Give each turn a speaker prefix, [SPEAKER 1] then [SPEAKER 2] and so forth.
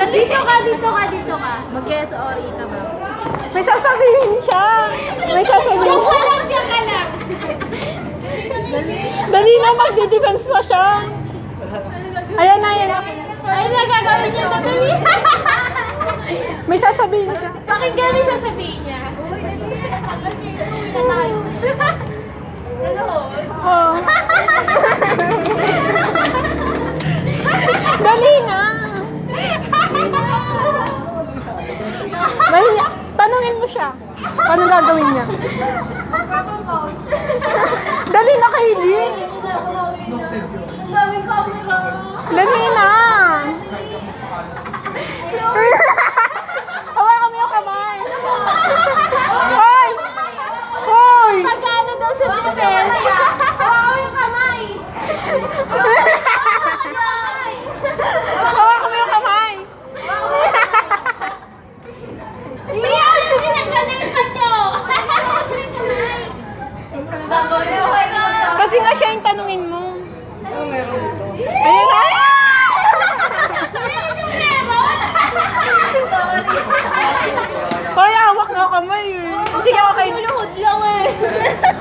[SPEAKER 1] Dito ka, dito ka, dito ka. Mag-yes or ka ba?
[SPEAKER 2] May sasabihin siya. May sasabihin.
[SPEAKER 1] Diyan ka lang, diyan ka lang.
[SPEAKER 2] Dali na, magde-defense pa siya. Ayan na, ayan.
[SPEAKER 1] Ay, nagagawin niya madali.
[SPEAKER 2] May sasabihin siya.
[SPEAKER 1] Bakit gano'n sasabihin niya?
[SPEAKER 2] Oh. Dali na. Mahiya. Tanungin mo siya. Paano gagawin niya? Dali na, Kylie.
[SPEAKER 1] Daming camera.
[SPEAKER 2] Dali na.